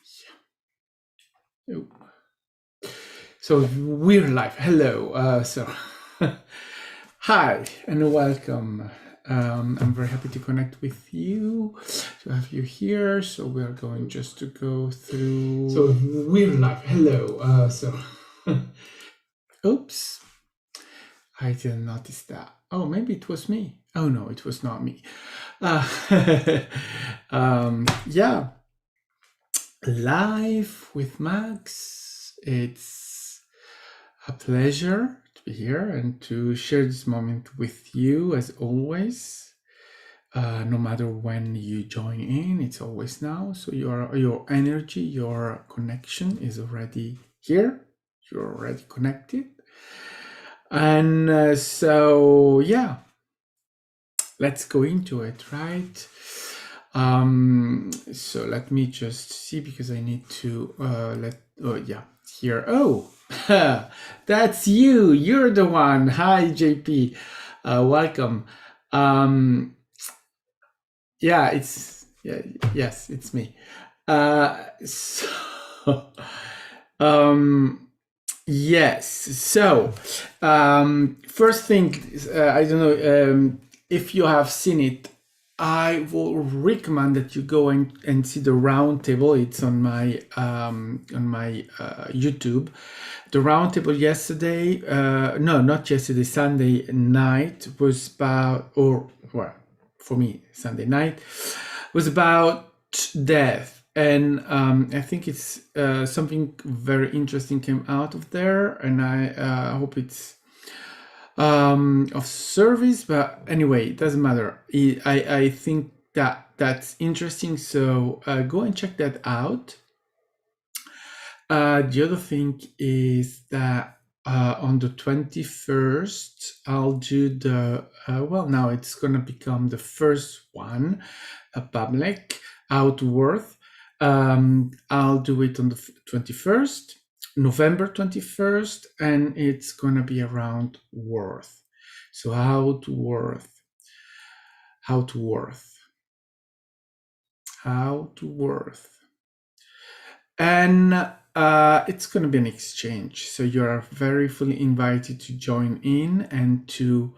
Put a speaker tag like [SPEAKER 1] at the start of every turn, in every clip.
[SPEAKER 1] Oh. So we're live. Hello. Hi and welcome. I'm very happy to connect with you, to have you here. So we are going just to go through. So we're live. Hello. Oops. I didn't notice that. Oh, maybe it was me. Oh no, it was not me. Yeah. Live with Max. It's a pleasure to be here and to share this moment with you as always. No matter when you join in, it's always now. So your energy, your connection is already here. You're already connected. And so yeah, let's go into it, right? So let me just see, because I need to here. Oh, that's you. You're the one. Hi, JP. Welcome. Yes, it's me. Yes. So, first thing, I don't know if you have seen it. I will recommend that you go and see the roundtable. It's on my YouTube. The roundtable yesterday, no, not yesterday, Sunday night was about, for me, Sunday night was about death. And I think it's something very interesting came out of there, and I hope it's of service. But anyway, it doesn't matter. I think that's interesting. So go and check that out. The other thing is that on the 21st, I'll do the, now it's going to become the first one, a public outward. I'll do it on the 21st, November 21st, and it's going to be around worth. So how to worth. And it's going to be an exchange. So you are very fully invited to join in and to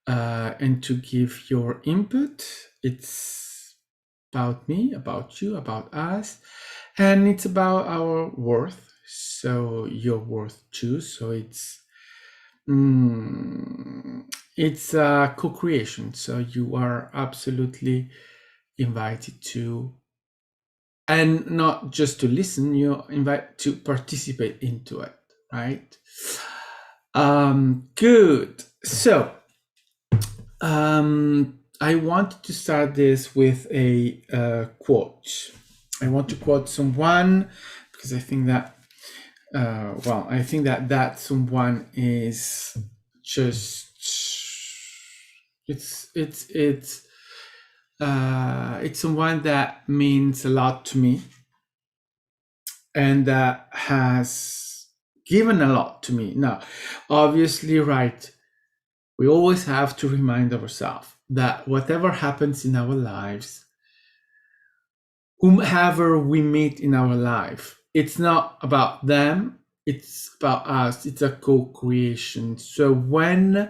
[SPEAKER 1] give your input. It's about me, about you, about us, and it's about our worth. So your worth too. So it's a co-creation. So you are absolutely invited to, and not just to listen, you're invited to participate into it, right? Good. So I wanted to start this with a quote. I want to quote someone because I think that that someone is just it's someone that means a lot to me, and that has given a lot to me. Now, obviously, right, we always have to remind ourselves that whatever happens in our lives, whomever we meet in our life, it's not about them, it's about us. It's a co-creation. So when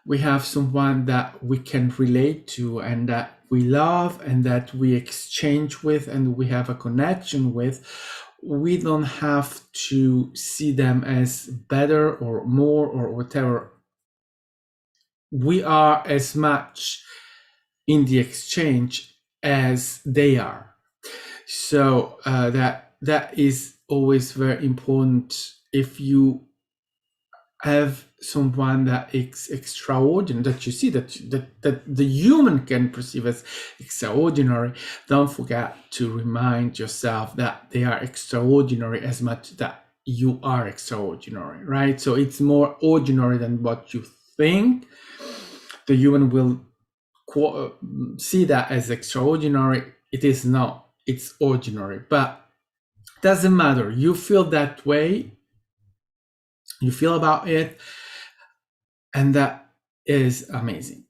[SPEAKER 1] we have someone that we can relate to and that we love and that we exchange with and we have a connection with, we don't have to see them as better or more or whatever. We are as much in the exchange as they are. So that is always very important. If you have someone that is extraordinary, that you see that the human can perceive as extraordinary, don't forget to remind yourself that they are extraordinary as much that you are extraordinary, right? So it's more ordinary than what you think. The human will see that as extraordinary. It is not, it's ordinary, but doesn't matter. You feel that way, you feel about it, and that is amazing.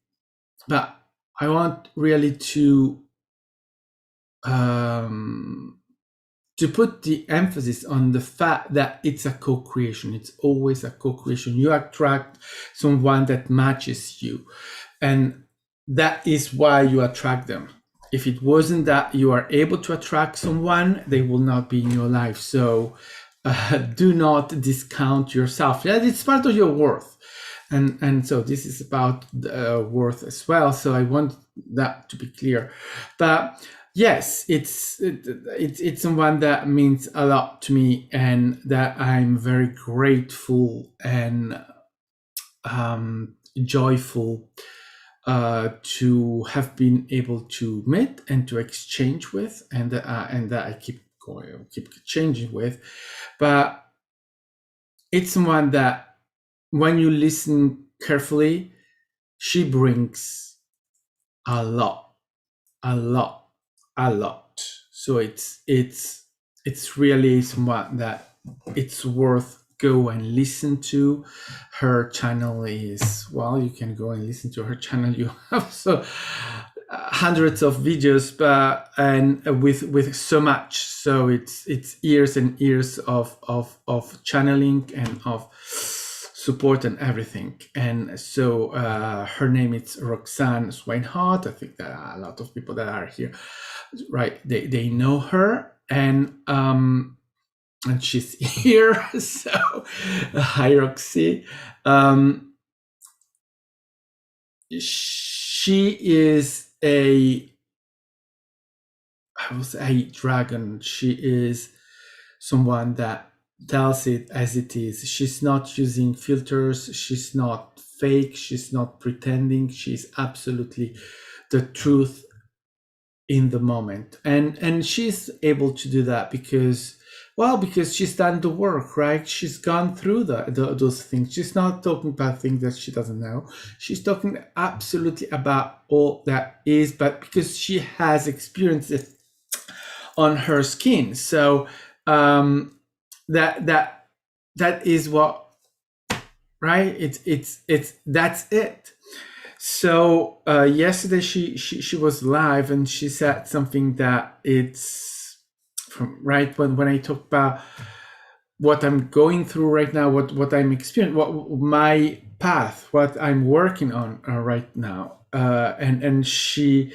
[SPEAKER 1] But I want really to to put the emphasis on the fact that it's a co-creation. It's always a co-creation. You attract someone that matches you, and that is why you attract them. If it wasn't that you are able to attract someone, they will not be in your life. So do not discount yourself. Yeah, it's part of your worth, and so this is about worth as well. So I want that to be clear. But yes, it's someone that means a lot to me, and that I'm very grateful and joyful to have been able to meet and to exchange with, and that I keep changing with. But it's someone that, when you listen carefully, she brings a lot, a lot, a lot. So it's really someone that it's worth go and listen to. Her channel is, well, you can go and listen to her channel. You have so hundreds of videos, but and with so much. So it's years and years of channeling and of support and everything. And so her name is Roxanne Swinehart. I think that a lot of people that are here, right, they know her, and she's here. So hi, Roxy. She is I will say, dragon. She is someone that tells it as it is. She's not using filters. She's not fake. She's not pretending. She's absolutely the truth in the moment. And she's able to do that because, well, because she's done the work, right? She's gone through those things. She's not talking about things that she doesn't know. She's talking absolutely about all that is, but because she has experienced it on her skin. So that is what, right? It's that's it. So yesterday she was live, and she said something that it's from, right, when I talk about what I'm going through right now, what I'm experiencing, what my path, what I'm working on right now, and she,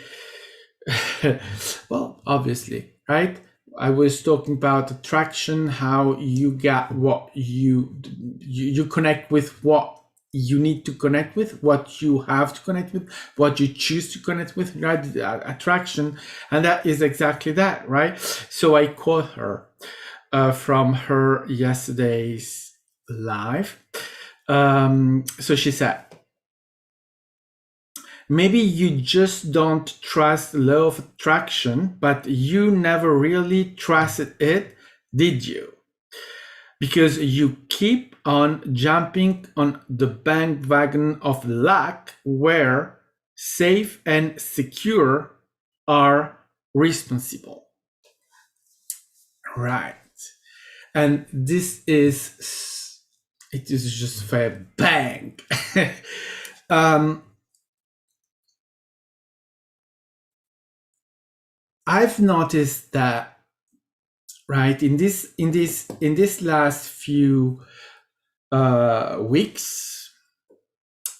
[SPEAKER 1] well, obviously, right? I was talking about attraction, how you get what you connect with, what you need to connect with, what you have to connect with, what you choose to connect with, right? Attraction, and that is exactly that, right? So I quote her from her yesterday's live. So she said, maybe you just don't trust the law of attraction, but you never really trusted it, did you? Because you keep on jumping on the bandwagon of luck, where safe and secure are responsible. Right. And this is, it is just a bang. I've noticed that, right, in this last few weeks,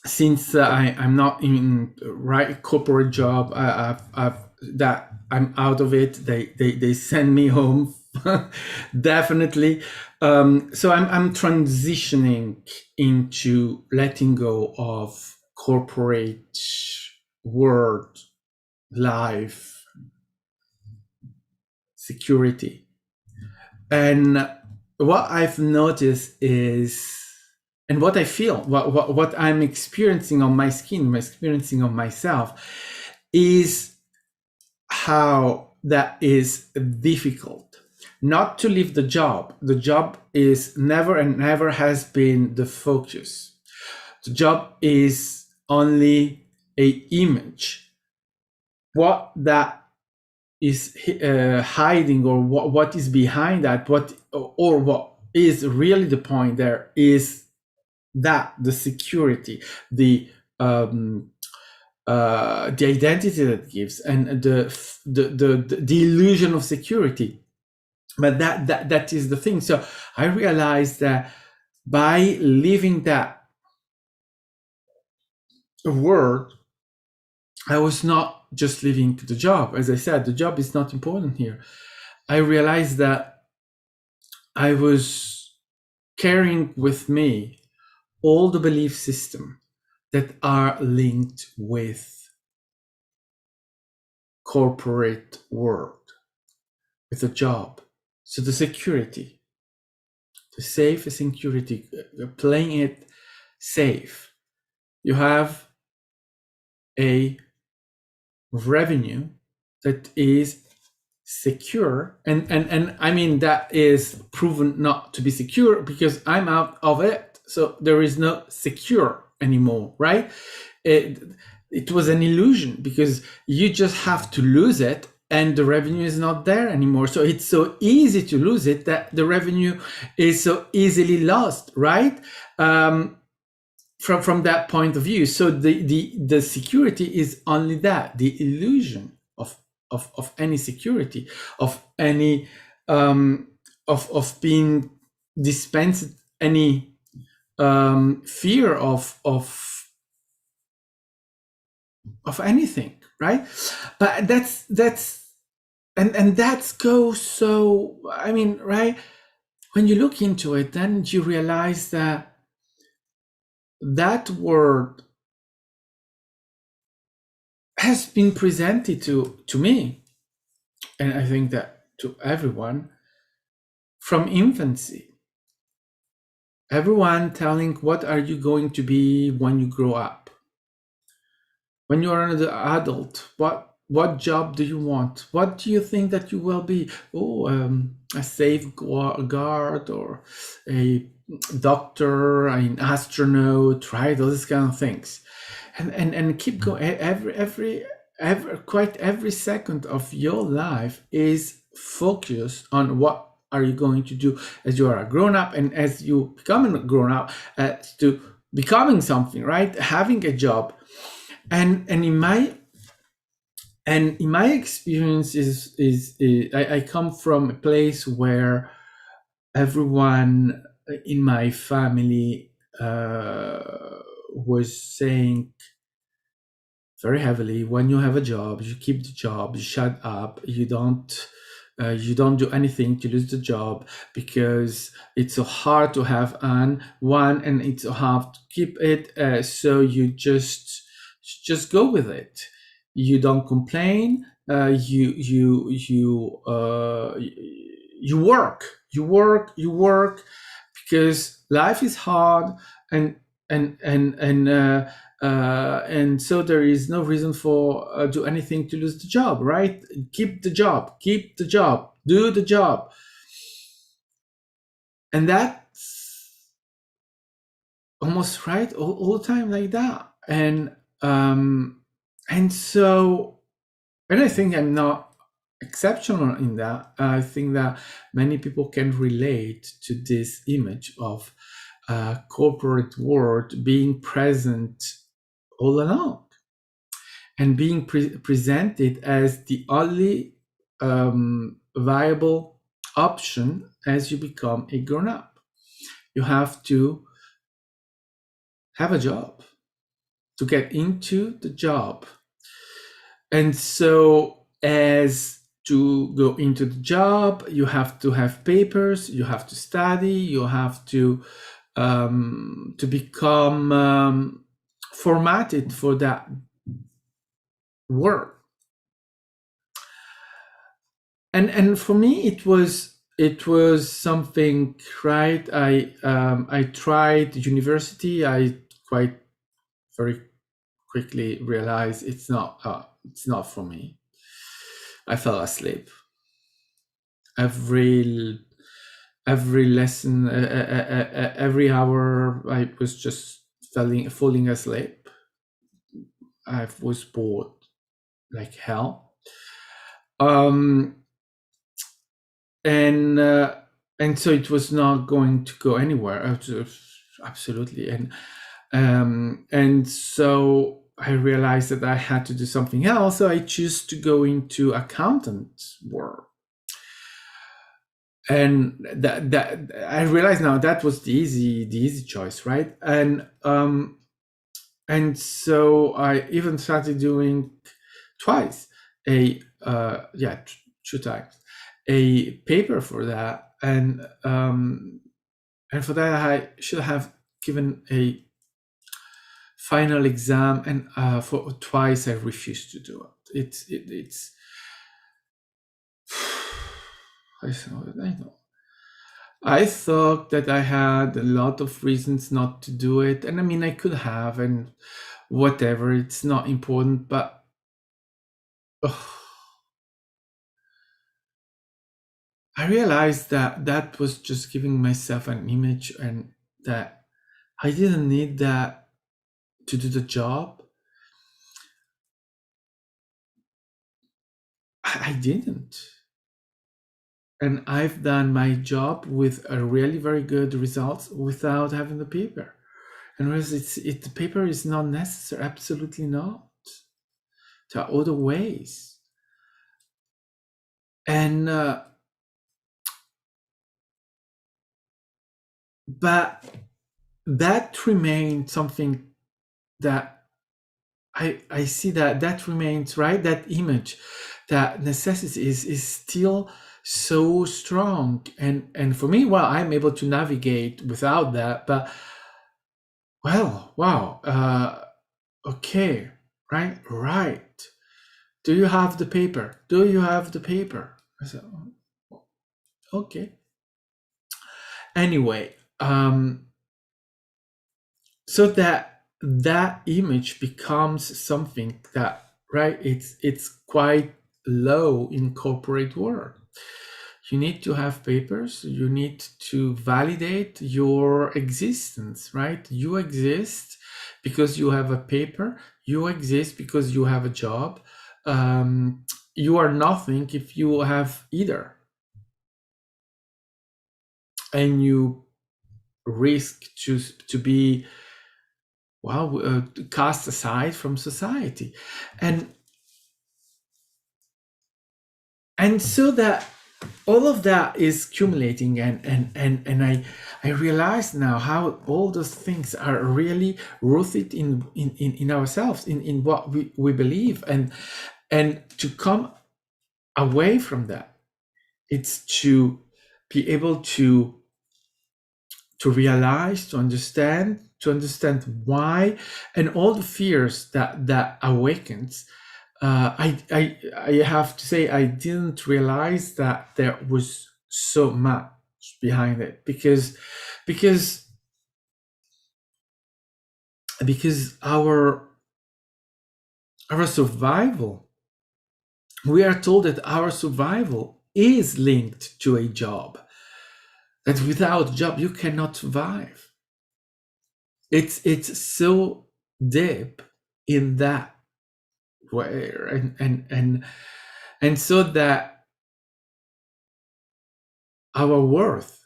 [SPEAKER 1] since I'm not in right corporate job, that I'm out of it. They send me home, definitely. So I'm transitioning into letting go of corporate world, life, security. And what I've noticed is, and what I feel, what I'm experiencing on my skin, I'm experiencing on myself, is how that is difficult. Not to leave the job. The job is never and never has been the focus. The job is only a image. What that is hiding, or what is behind that, what is really the point there, is that the security, the identity that gives, and the illusion of security. But that is the thing. So I realized that by leaving that word, I was not just leaving the job. As I said, the job is not important here. I realized that I was carrying with me all the belief system that are linked with corporate world, with a job. So the security, the safe security, playing it safe. You have a revenue that is secure, and I mean that is proven not to be secure because I'm out of it, so there is no secure anymore, right? It was an illusion because you just have to lose it and the revenue is not there anymore. So it's so easy to lose it that the revenue is so easily lost, right? From that point of view. So the security is only that, the illusion of any security, of any of being dispensed any fear of anything, right? But that's and that goes so, I mean, right, when you look into it, then you realize that that word has been presented to me, and I think that to everyone from infancy. Everyone telling, what are you going to be when you grow up? When you are an adult, what job do you want? What do you think that you will be? Oh, a safeguard or a doctor, an astronaut, right? Those kind of things, and keep going. Quite every second of your life is focused on what are you going to do as you are a grown up, and as you become a grown up, to becoming something, right? Having a job, and in my experience is I come from a place where everyone in my family was saying very heavily, when you have a job, you keep the job, you shut up, you don't do anything to lose the job, because it's so hard to have one and it's so hard to keep it, so you just go with it. You don't complain, you work, you work, because life is hard, and and so there is no reason for do anything to lose the job, right? Keep the job, do the job, and that's almost right all the time like that. And so, and I think I'm not exceptional in that. I think that many people can relate to this image of corporate world being present all along, and being presented as the only viable option as you become a grown up. You have to have a job to get into the job. And so, as to go into the job, you have to have papers, you have to study, you have to become formatted for that work. And for me it was something, right? I tried university. I quite very quickly realized it's not for me. I fell asleep every lesson, every hour. I was just falling asleep. I was bored like hell. And so it was not going to go anywhere. Absolutely. And so I realized that I had to do something else. So I chose to go into accountant work. And that I realize now that was the easy choice, right? And so I even started doing twice a yeah, two times a paper for that. And for that I should have given a final exam, and for twice I refused to do it. It's I know. I thought that I had a lot of reasons not to do it, and I mean I could have, and whatever, it's not important, but ugh, I realized that that was just giving myself an image, and that I didn't need that to do the job. I didn't. And I've done my job with a really very good results without having the paper. And whereas the paper is not necessary, absolutely not. There are other ways. And but that remained something that I see, that remains, right? That image, that necessity is still so strong. And for me, well, I'm able to navigate without that. But well, wow, okay, right. Do you have the paper? Do you have the paper? I said, "Oh, okay." Anyway, so that image becomes something that, right, it's quite low in corporate world. You need to have papers, you need to validate your existence, right? You exist because you have a paper, you exist because you have a job. You are nothing if you have either, and you risk to be, well, cast aside from society. And so that all of that is accumulating, and I realize now how all those things are really rooted in ourselves, in what we believe. And to come away from that, it's to be able to realize, to understand why, and all the fears that awakens. I have to say, I didn't realize that there was so much behind it, because because our survival, we are told that our survival is linked to a job, that without a job you cannot survive. It's so deep in that way, and so that our worth,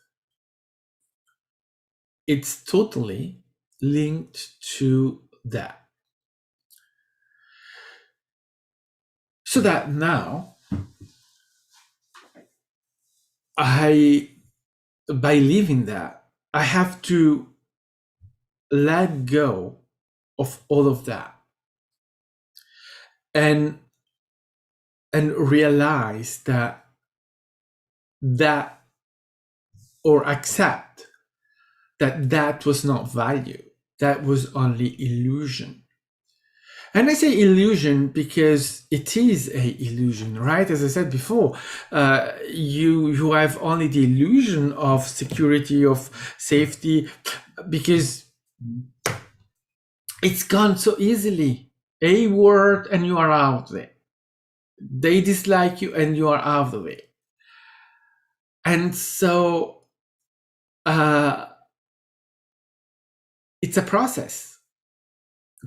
[SPEAKER 1] it's totally linked to that. So that now I by living that, I have to let go of all of that, and realize that or accept that was not value, that was only illusion. And I say illusion because it is a illusion, right? As I said before, you have only the illusion of security, of safety, because it's gone so easily. A word and you are out of it. They dislike you and you are out of it. And so it's a process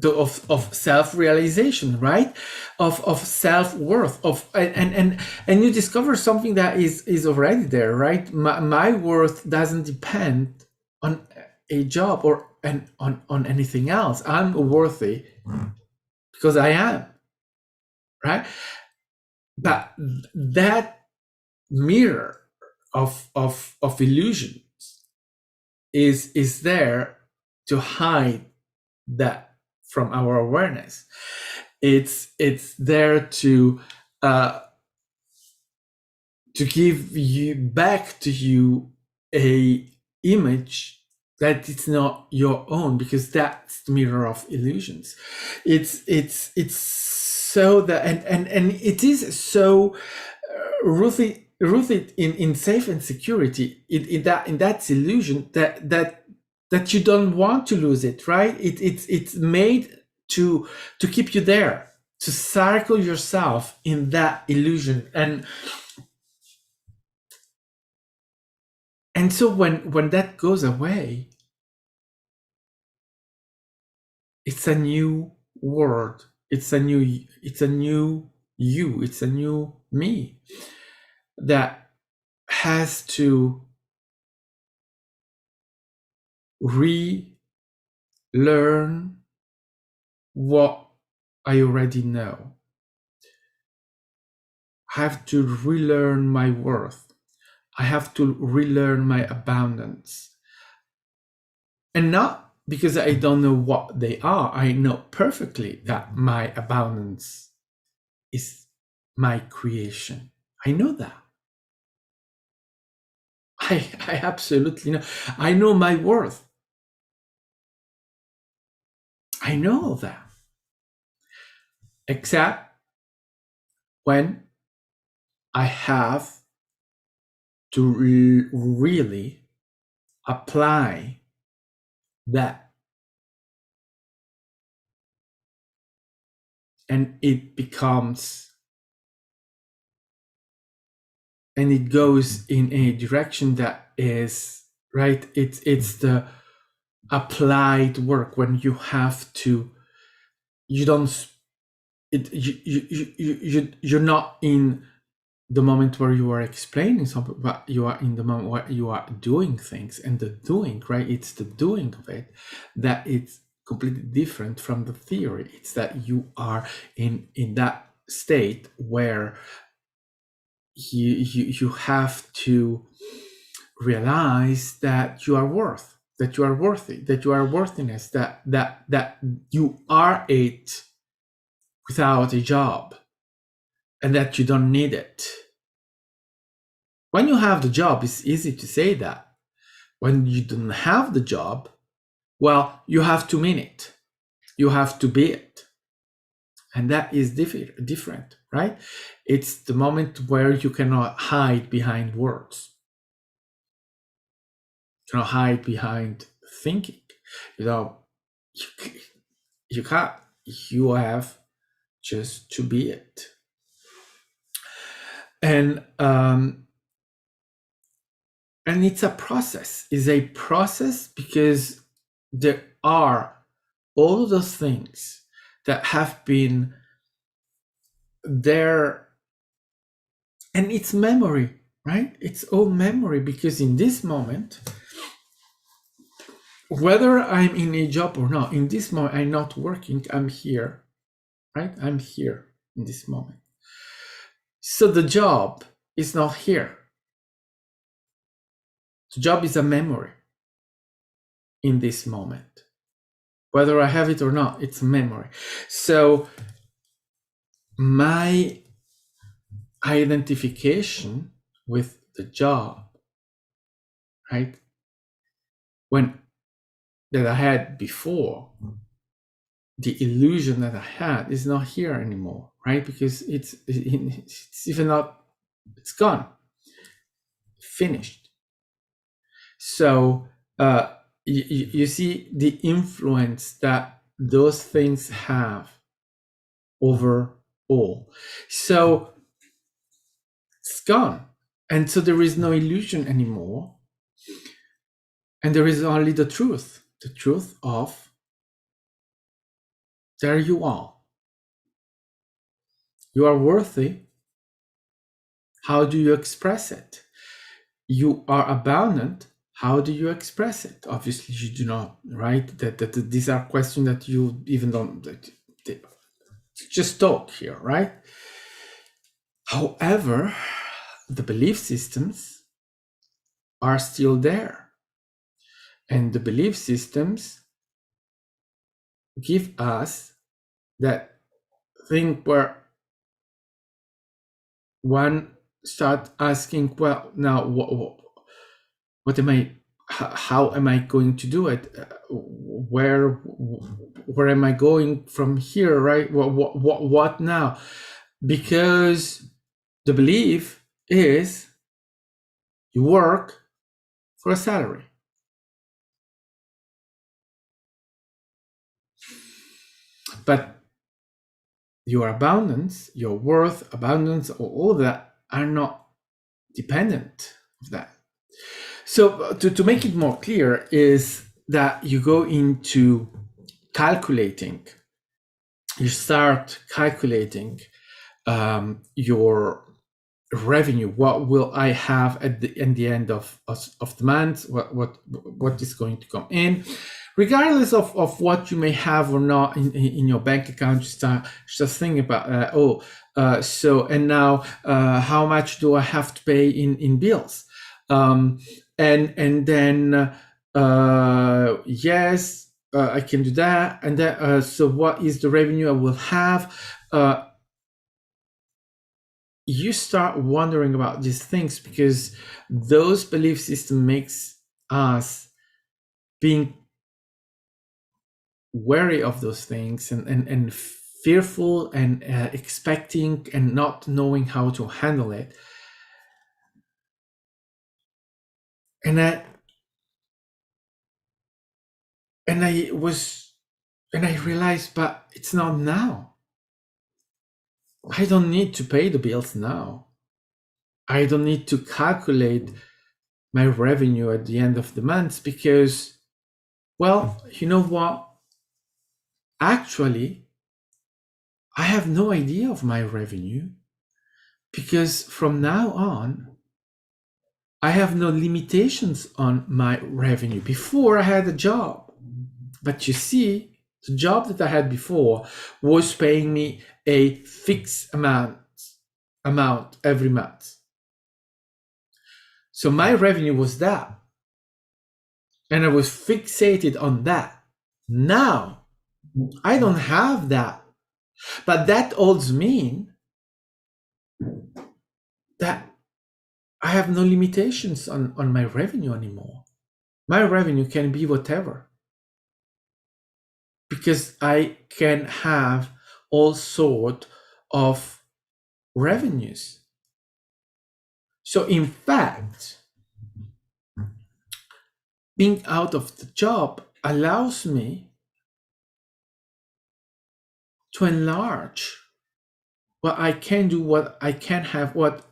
[SPEAKER 1] of self-realization, right? Of self-worth, of and you discover something that is already there, right? My worth doesn't depend on a job or on anything else. I'm worthy because I am, right? But that mirror of illusions is there to hide that from our awareness. It's there to give you back to you a image that it's not your own, because that's the mirror of illusions. It's so that and it is so rooted in safe and security, in that illusion that you don't want to lose it, right? It's made to keep you there, to circle yourself in that illusion. And so when that goes away, it's a new world. It's a new you. It's a new me that has to relearn what I already know. I have to relearn my worth. I have to relearn my abundance. And not because I don't know what they are. I know perfectly that my abundance is my creation. I know that. I absolutely know. I know my worth. I know that. Except when I have to really apply that, and it becomes, and it goes in a direction that is right. It's the applied work, when you have to, you don't, you're not in the moment where you are explaining something, but you are in the moment where you are doing things. And the doing, right, it's the doing of it that it's completely different from the theory. It's that you are in that state where you have to realize that you are worth, that you are worthy, that you are worthiness, that you are it without a job, and that you don't need it. When you have the job, it's easy to say that. When you don't have the job, well, you have to mean it. You have to be it. And that is different, right? It's the moment where you cannot hide behind words. You cannot hide behind thinking. You can't. You have just to be it. And it's a process. It's a process because there are all of those things that have been there, and it's memory, right? It's all memory, because in this moment, whether I'm in a job or not, in this moment, I'm not working, I'm here, right? I'm here in this moment. So the job is not here. The job is a memory in this moment. Whether I have it or not, it's a memory. So my identification with the job, right, that I had before, the illusion that I had is not here anymore, right? Because it's even not, it's gone, finished. So you see the influence that those things have over all. So it's gone. And so there is no illusion anymore. And there is only the truth of, there you are. You are worthy. How do you express it? You are abundant. How do you express it? Obviously, you do not, right? That these are questions that you even don't, just talk here, right? However, the belief systems are still there. And the belief systems give us that thing where one start asking, well, now what am I, how am I going to do it? Where am I going from here, right? What now? Because the belief is you work for a salary. But your abundance, your worth, abundance, all of that are not dependent of that. So to make it more clear is that you go into calculating, you start calculating your revenue. What will I have at the end of the month? What is going to come in, regardless of what you may have or not in your bank account. Just think about so and now how much do I have to pay in bills, and then yes, I can do that, and then so what is the revenue I will have? You start wondering about these things because those belief system makes us being wary of those things and fearful and expecting and not knowing how to handle it. And I realized, but it's not now. I don't need to pay the bills now. I don't need to calculate my revenue at the end of the month because, well, you know what? Actually, I have no idea of my revenue because from now on, I have no limitations on my revenue. Before I had a job, but you see, the job that I had before was paying me a fixed amount every month. So my revenue was that, and I was fixated on that. Now, I don't have that, but that also means that I have no limitations on my revenue anymore. My revenue can be whatever because I can have all sort of revenues. So in fact, being out of the job allows me to enlarge what I can do, what I can have, what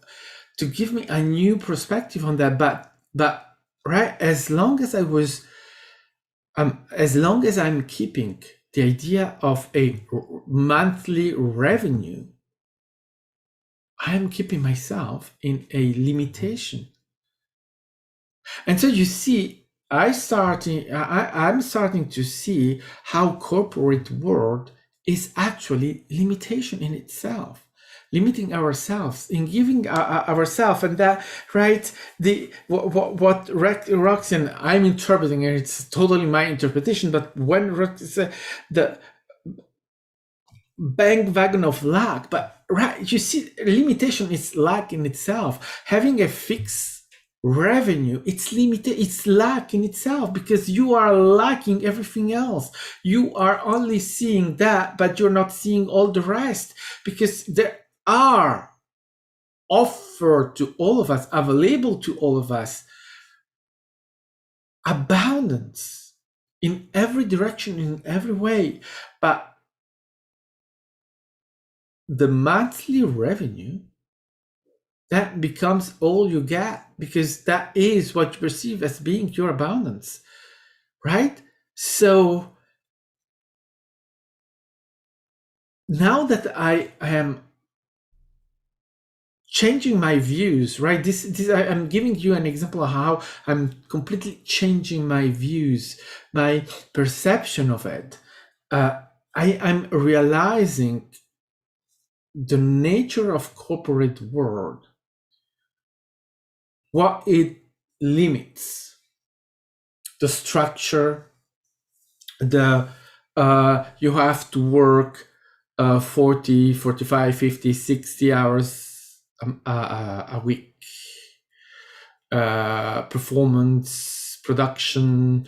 [SPEAKER 1] to give me a new perspective on that. But right, as long as I'm keeping the idea of a monthly revenue, I'm keeping myself in a limitation. And so you see, I'm starting to see how corporate world is actually limitation in itself, limiting ourselves in giving ourselves, and that, right, the what Roxanne, I'm interpreting it, it's totally my interpretation, but when Roxanne, the bandwagon of luck, but right, you see, limitation is luck in itself. Having a fixed revenue, it's limited, it's luck in itself because you are lacking everything else. You are only seeing that, but you're not seeing all the rest because there are offered to all of us, available to all of us, abundance in every direction, in every way. But the monthly revenue, that becomes all you get because that is what you perceive as being your abundance, right? So now that I am changing my views, right? This I'm giving you an example of how I'm completely changing my views, my perception of it. I'm realizing the nature of corporate world, what it limits the structure, the you have to work 40, 45, 50, 60 hours a week. Performance, production,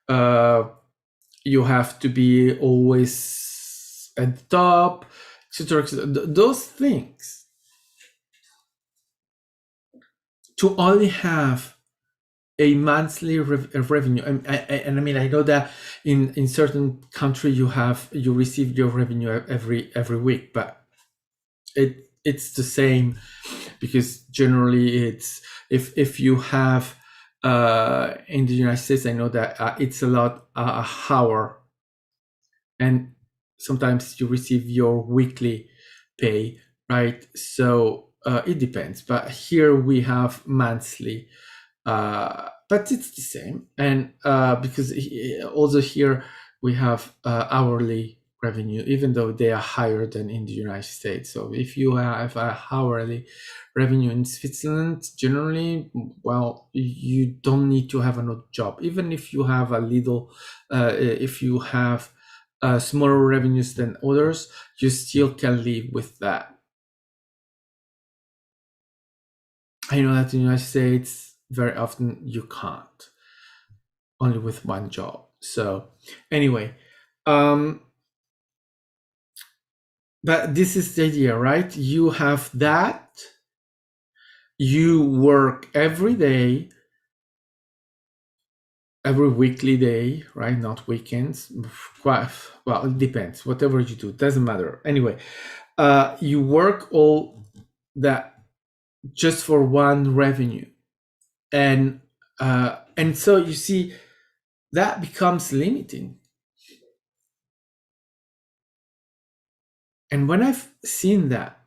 [SPEAKER 1] you have to be always at the top, etc., etc. Those things, to only have a monthly revenue, and I mean, I know that in certain country you receive your revenue every week, but it's the same, because generally it's, if you have in the United States, I know that it's a lot hour, and sometimes you receive your weekly pay, right? So it depends, but here we have monthly, but it's the same. And because also here we have hourly revenue, even though they are higher than in the United States. So if you have a hourly revenue in Switzerland, generally, well, you don't need to have another job. Even if you have a little, if you have smaller revenues than others, you still can live with that. I know that in the United States, very often you can't, only with one job. So anyway, but this is the idea, right? You have that, you work every day, every weekly day, right? Not weekends. Quite well, it depends. Whatever you do, doesn't matter. Anyway, you work all that just for one revenue, and so you see that becomes limiting. And when I've seen that,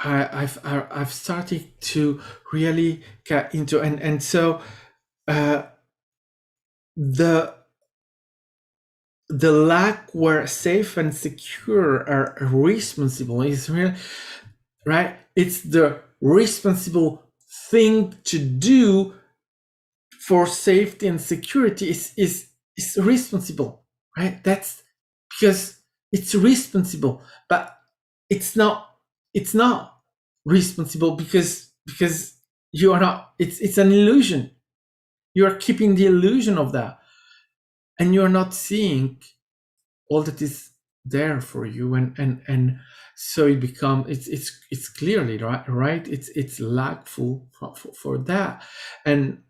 [SPEAKER 1] I've started to really get into, and so the lack where safe and secure are responsible is real, right? It's the responsible thing to do for safety and security is responsible, right? That's because it's responsible, but it's not responsible because you are not, it's an illusion. You are keeping the illusion of that, and you're not seeing all that is there for you, and so it becomes, it's clearly right, it's lackful for that, and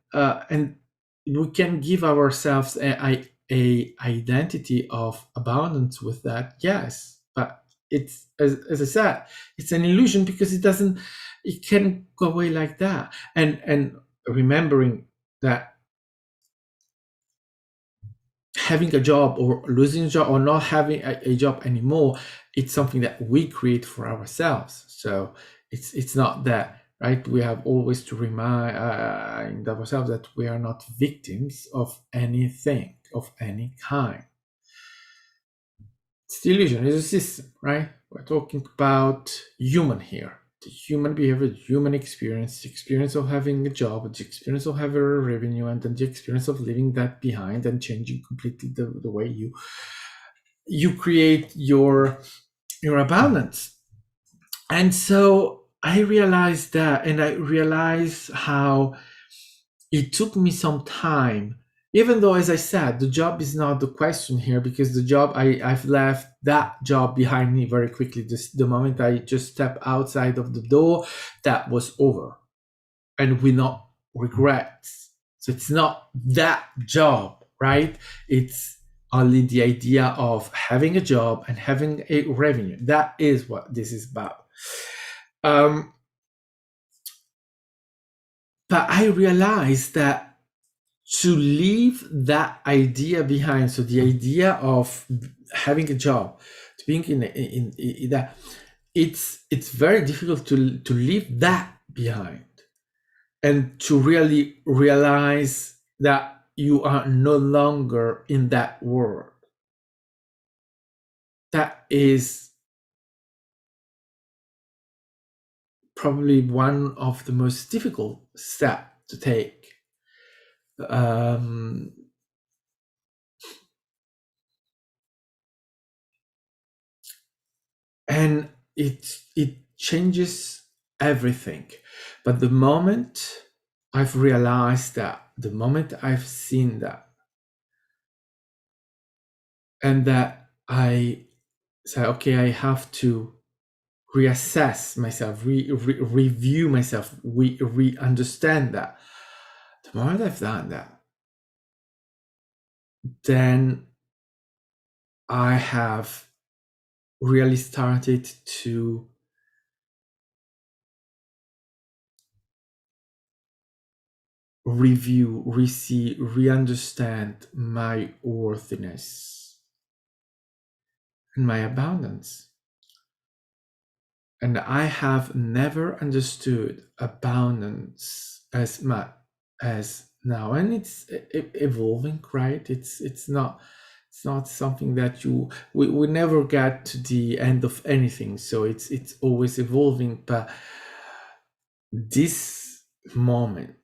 [SPEAKER 1] we can give ourselves a identity of abundance with that, yes, but it's, as I said, it's an illusion, because it can go away like that. And remembering that having a job or losing a job or not having a job anymore, it's something that we create for ourselves. So it's not that, right? We have always to remind ourselves that we are not victims of anything of any kind. It's the illusion, it's a system, right? We're talking about human here. The human behavior, the human experience, the experience of having a job, the experience of having a revenue, and then the experience of leaving that behind and changing completely the way you create your abundance. And so I realized that, and I realized how it took me some time, even though, as I said, the job is not the question here, because the job, I've left that job behind me very quickly. The moment I just stepped outside of the door, that was over, and with no regrets. So it's not that job, right? It's only the idea of having a job and having a revenue. That is what this is about. But I realized that to leave that idea behind, so the idea of having a job, to being in that, it's very difficult to leave that behind, and to really realize that you are no longer in that world. That is probably one of the most difficult steps to take. Um, and it changes everything. But the moment I've realized that, the moment I've seen that, and that I say, okay, I have to reassess myself, review myself, understand that. The moment I've done that, then I have really started to review, re-see, re-understand my worthiness and my abundance. And I have never understood abundance as much as now. And it's evolving, right? It's not something that we never get to the end of anything. So it's always evolving. But this moment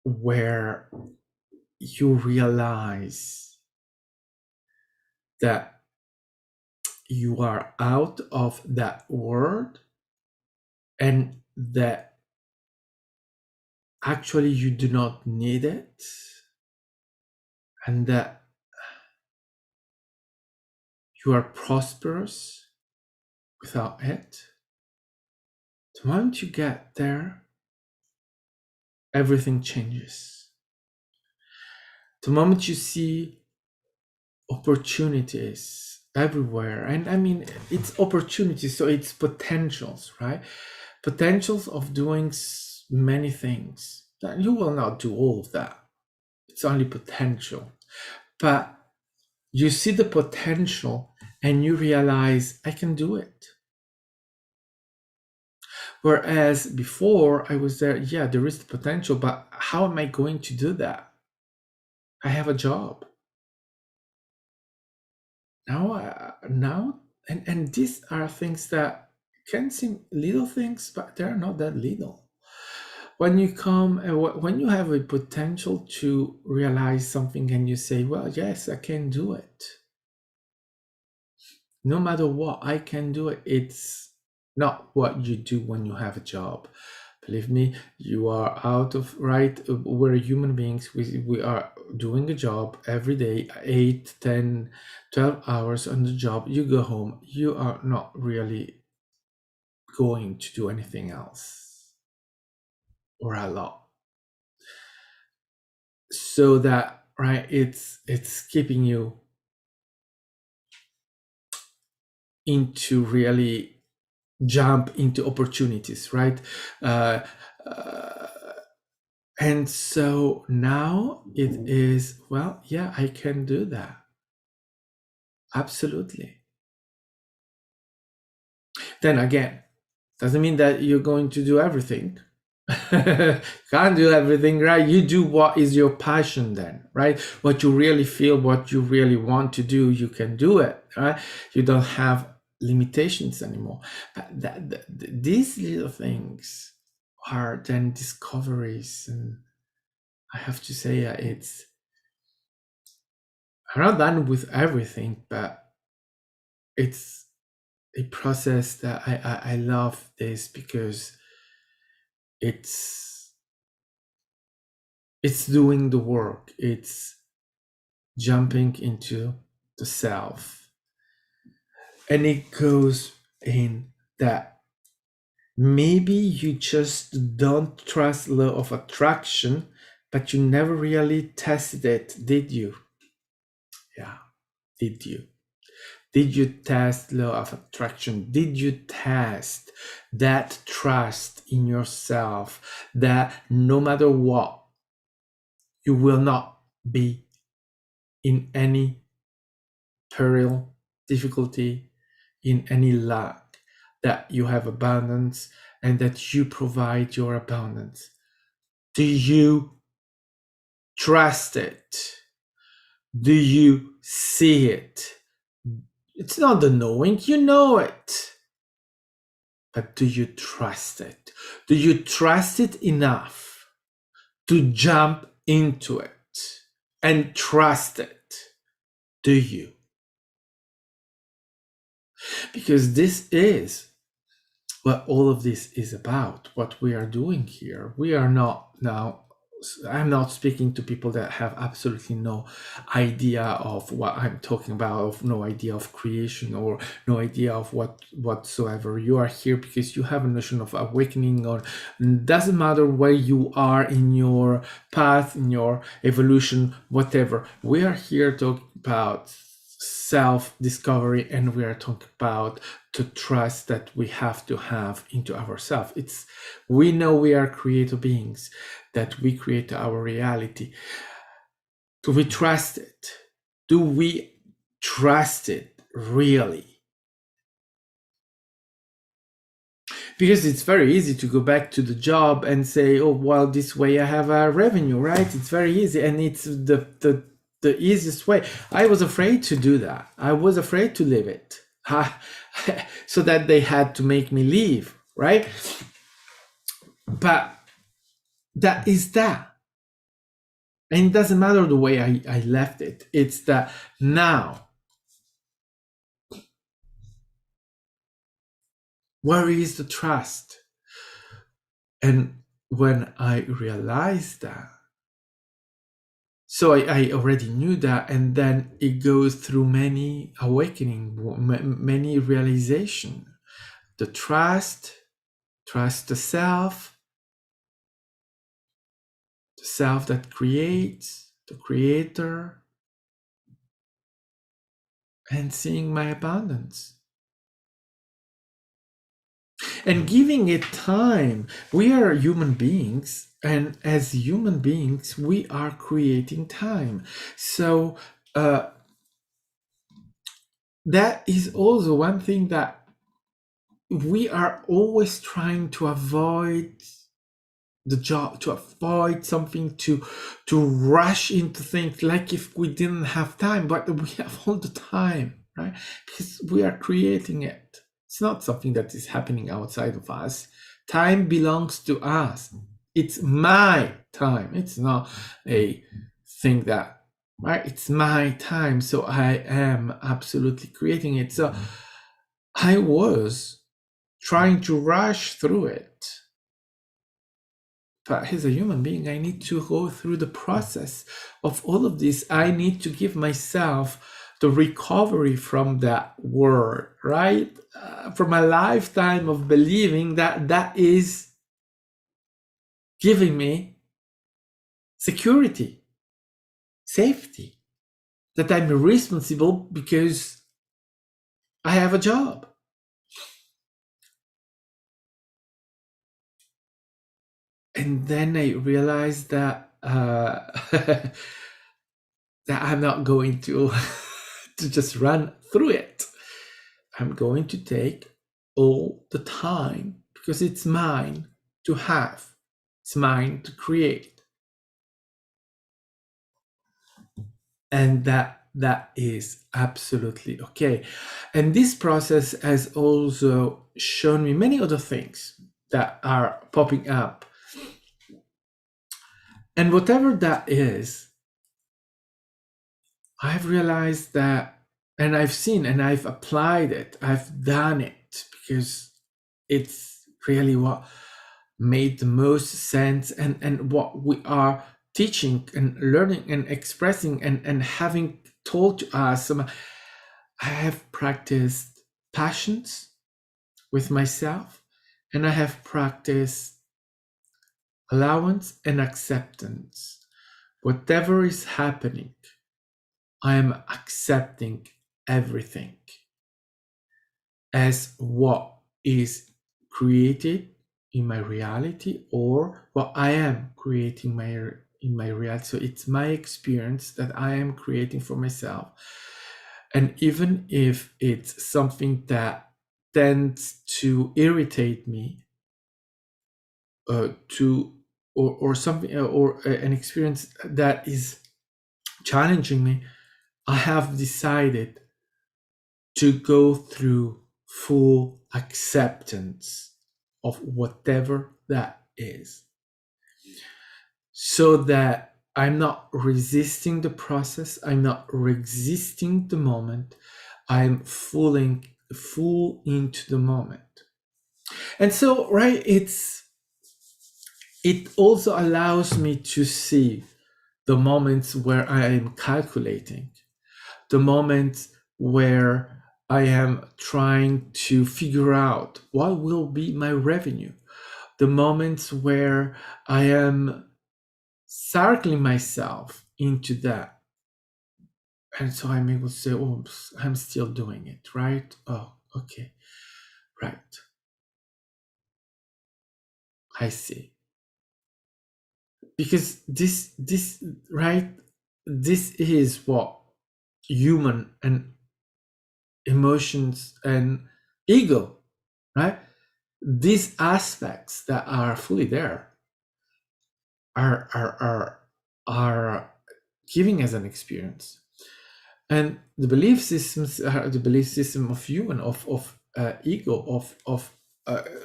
[SPEAKER 1] where you realize that you are out of that world and that actually you do not need it, and that you are prosperous without it. The moment you get there, everything changes. The moment you see opportunities everywhere, and I mean, it's opportunities, so it's potentials, right? Potentials of doing many things. You will not do all of that. It's only potential. But you see the potential and you realize, I can do it. Whereas before I was there, yeah, there is the potential, but how am I going to do that? I have a job. Now, and these are things that can seem little things, but they're not that little. When you come and when you have a potential to realize something and you say, well, yes, I can do it. No matter what, I can do it. It's not what you do when you have a job. Believe me, you are out of right. We're human beings. We are doing a job every day, 8, 10, 12 hours on the job. You go home. You are not really going to do anything else or a lot. So that, right, it's keeping you into really jump into opportunities, right? Uh, uh, and so now it is, well, yeah, I can do that. Absolutely. Then again, doesn't mean that you're going to do everything. Can't do everything, right? You do what is your passion then, right? What you really feel, what you really want to do, you can do it, right? You don't have limitations anymore. But these little things are then discoveries, and I have to say, I'm not done with everything, but it's a process that I love this because it's doing the work. It's jumping into the self, and it goes in that maybe you just don't trust law of attraction, but you never really tested it, did you? Yeah, did you? Did you test law of attraction? Did you test that trust in yourself that no matter what, you will not be in any peril, difficulty, in any lack, that you have abundance and that you provide your abundance? Do you trust it? Do you see it? It's not the knowing, you know it. But do you trust it? Do you trust it enough to jump into it and trust it. Do you? Because this is what all of this is about, what we are doing here. We are not now, I'm not speaking to people that have absolutely no idea of what I'm talking about, of no idea of creation or no idea of whatsoever. You are here because you have a notion of awakening, or doesn't matter where you are in your path, in your evolution, whatever. We are here talking about self-discovery, and we are talking about to trust that we have to have into ourselves. It's, we know we are creator beings, that we create our reality. Do we trust it? Do we trust it really? Because it's very easy to go back to the job and say, oh, well, this way I have a revenue, right? It's very easy, and it's the easiest way. I was afraid to do that. I was afraid to leave it. So that they had to make me leave, right? But that is that. And it doesn't matter the way I left it. It's that now, where is the trust? And when I realized that, so I already knew that, and then it goes through many awakening, many realization. The trust the self that creates, the creator, and seeing my abundance. And giving it time. We are human beings, and as human beings, we are creating time. So that is also one thing that we are always trying to avoid the job, to avoid something, to rush into things, like if we didn't have time, but we have all the time, right? Because we are creating it. It's not something that is happening outside of us. Time belongs to us. It's my time. It's not a thing that, right? It's my time, so I am absolutely creating it. So I was trying to rush through it, but as a human being, I need to go through the process of all of this. I need to give myself the recovery from that word, right? From a lifetime of believing that that is giving me security, safety, that I'm responsible because I have a job. And then I realized that that I'm not going to to just run through it. I'm going to take all the time because it's mine to have. It's mine to create. And that is absolutely okay. And this process has also shown me many other things that are popping up. And whatever that is, I've realized that, and I've seen, and I've applied it, I've done it, because it's really what made the most sense, and what we are teaching and learning and expressing and having told to us. I have practiced patience with myself, and I have practiced allowance and acceptance. Whatever is happening, I am accepting everything as what is created in my reality, or what I am creating in my reality. So it's my experience that I am creating for myself. And even if it's something that tends to irritate me, or something, or an experience that is challenging me, I have decided to go through full acceptance of whatever that is. so that I'm not resisting the process, I'm not resisting the moment, I'm full into the moment. And so, right, it also allows me to see the moments where I am calculating, the moments where I am trying to figure out what will be my revenue, the moments where I am circling myself into that. And so I'm able to say, oh, I'm still doing it, right? Oh, okay, right. I see. Because this, right, this is what human and emotions and ego, right? These aspects that are fully there are giving us an experience. And the belief systems are the belief system of human, of ego, of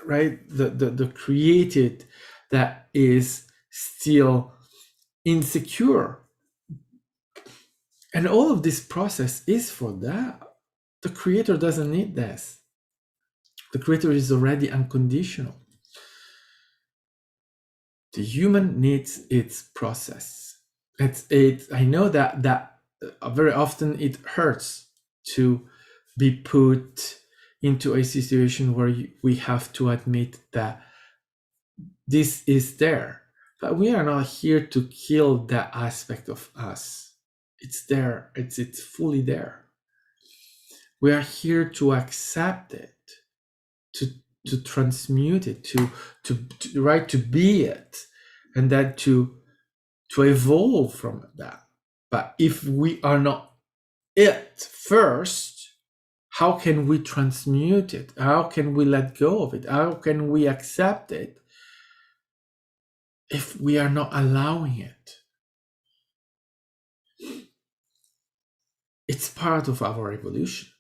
[SPEAKER 1] right, the created, that is still insecure. And all of this process is for that. The creator doesn't need this. The creator is already unconditional. The human needs its process. I know that very often it hurts to be put into a situation where we have to admit that this is there, but we are not here to kill that aspect of us. It's there. It's fully there. We are here to accept it, to transmute it, to right, to be it, and then to evolve from that. But if we are not it first, how can we transmute it? How can we let go of it? How can we accept it if we are not allowing it? It's part of our evolution.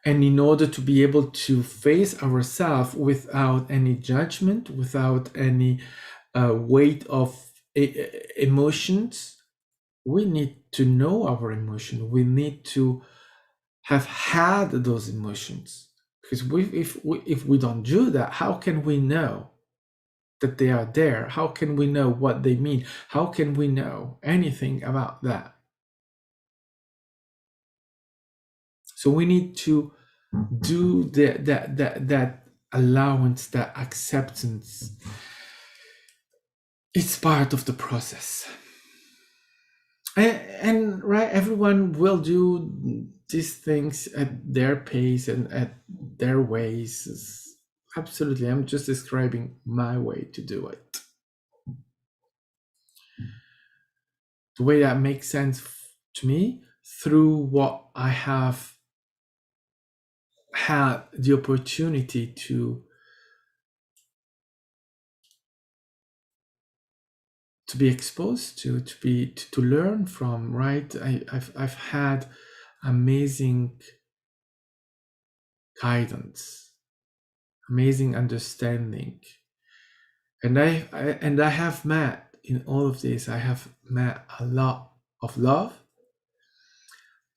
[SPEAKER 1] And in order to be able to face ourselves without any judgment, without any weight of emotions, we need to know our emotion. We need to have had those emotions. Because if we don't do that, how can we know that they are there? How can we know what they mean? How can we know anything about that? So we need to do that allowance, that acceptance. It's part of the process. And right, everyone will do these things at their pace and at their ways. Absolutely, I'm just describing my way to do it, the way that makes sense to me, through what I have had the opportunity to be exposed to learn from. Right, I've had amazing guidance, amazing understanding, and I have met, in all of this, I have met a lot of love,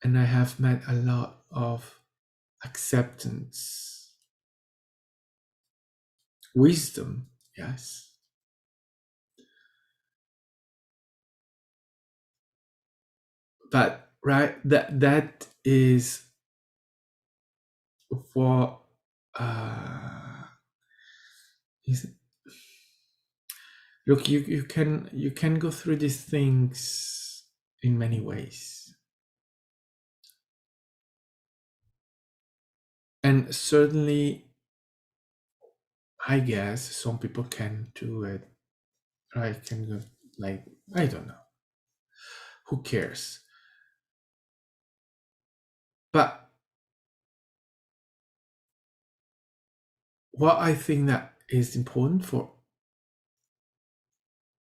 [SPEAKER 1] and I have met a lot of acceptance, wisdom, yes. But right, that is what is. Look, you can go through these things in many ways, and certainly, I guess some people can do it. I can go, like, I don't know. Who cares? But what I think that is important for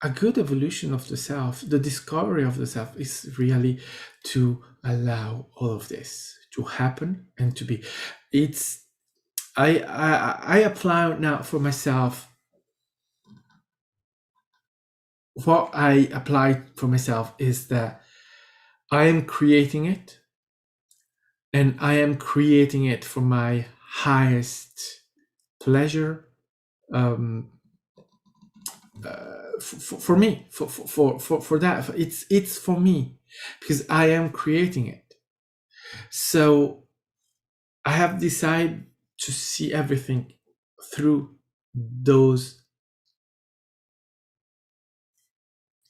[SPEAKER 1] a good evolution of the self, the discovery of the self, is really to allow all of this to happen and to be. It's I apply now for myself what I apply for myself is that I am creating it, and I am creating it for my highest pleasure, um, for me, for that. It's for me because I am creating it. So I have decided to see everything through those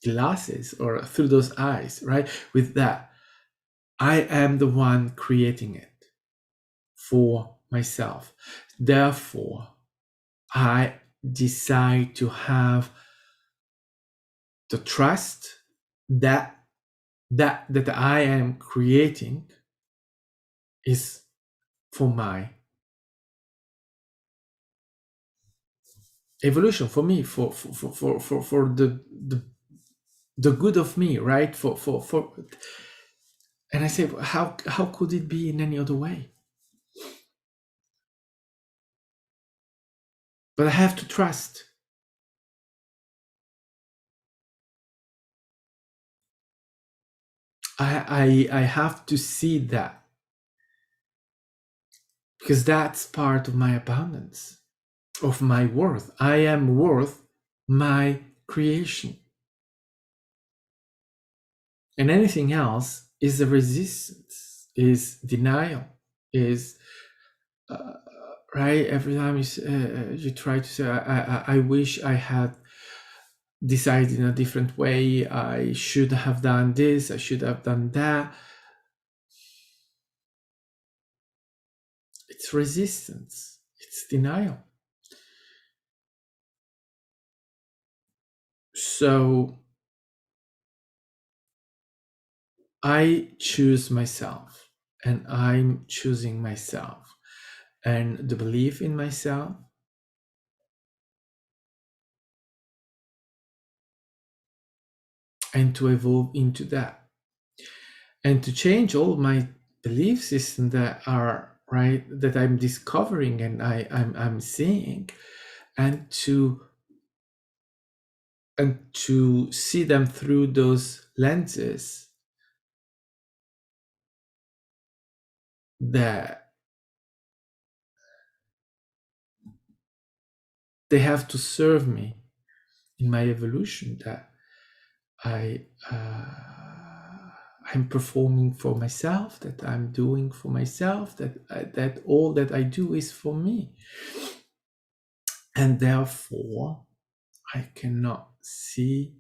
[SPEAKER 1] glasses or through those eyes, right? With that, I am the one creating it for myself. Therefore, I decide to have the trust that that I am creating is for my evolution, for me, for the good of me, right? For and I say, how could it be in any other way? But I have to trust. I have to see that, because that's part of my abundance, of my worth. I am worth my creation. And anything else is a resistance, is denial, is uh, right. Every time you try to say, I wish I had decided in a different way. I should have done this. I should have done that. It's resistance. It's denial. So I choose myself, and I'm choosing myself, and the belief in myself, and to evolve into that, and to change all my belief systems that are right, that I'm discovering and I'm seeing, and to see them through those lenses that they have to serve me in my evolution, that I I'm performing for myself, that I'm doing for myself, that all that I do is for me, and therefore I cannot see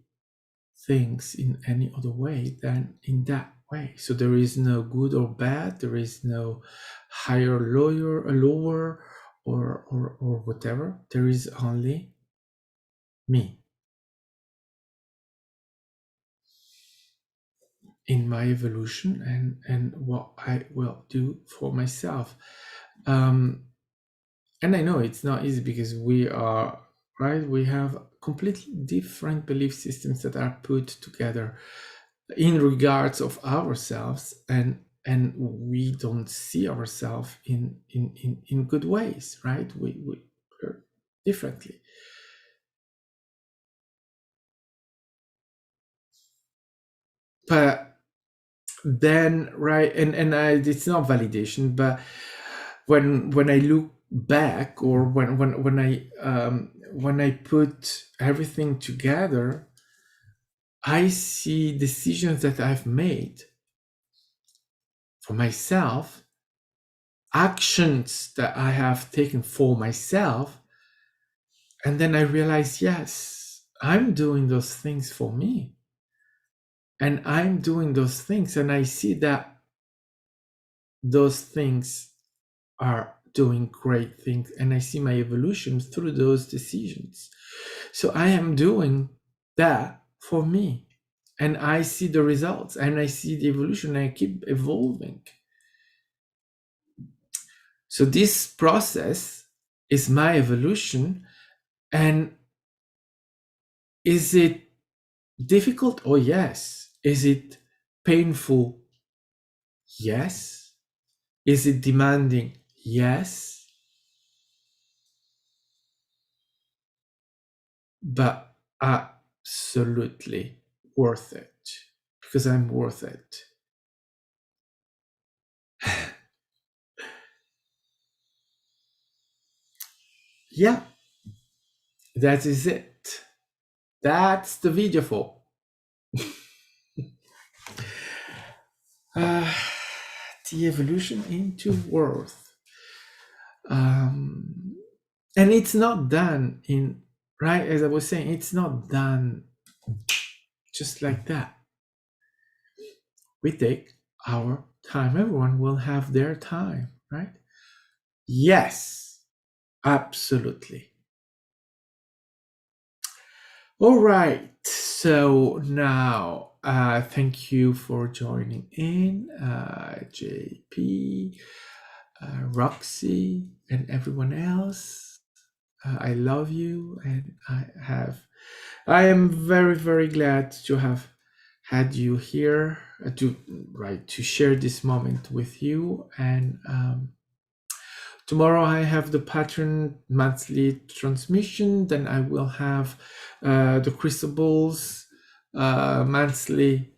[SPEAKER 1] things in any other way than in that way. So there is no good or bad. There is no higher, lower, or whatever. There is only me in my evolution, and what I will do for myself. And I know it's not easy, because we are right. We have completely different belief systems that are put together in regards of ourselves, and we don't see ourselves in good ways, right? We differently. But then, right, and it's not validation, but when I look back, or when I put everything together, I see decisions that I've made for myself, actions that I have taken for myself, and then I realize, yes, I'm doing those things for me, and I'm doing those things, and I see that those things are doing great things, and I see my evolution through those decisions. So I am doing that for me, and I see the results, and I see the evolution, and I keep evolving. So this process is my evolution. And is it difficult? Oh, yes. Is it painful? Yes. Is it demanding? Yes. But absolutely worth it because I'm worth it. Yeah, that is it. That's the video for. Uh, the evolution into worth. Um, and it's not done in, right, as I was saying, it's not done just like that. We take our time. Everyone will have their time, right? Yes, absolutely. All right. So now, thank you for joining in, JP, Roxy, and everyone else. I love you, and I am very, very glad to have had you here to share this moment with you. And tomorrow I have the pattern monthly transmission. Then I will have the crucibles monthly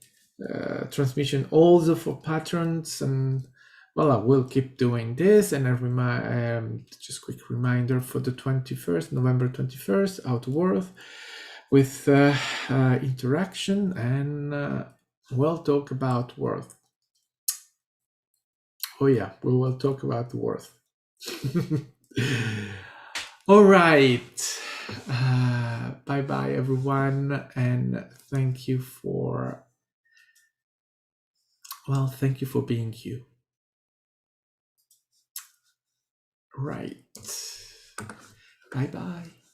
[SPEAKER 1] transmission also for patterns. And well, I will keep doing this. And just quick reminder for the 21st, November 21st, Outworth with interaction, and we'll talk about worth. Oh yeah, we will talk about worth. All right. Bye bye, everyone. And thank you for being you. Right. Bye bye.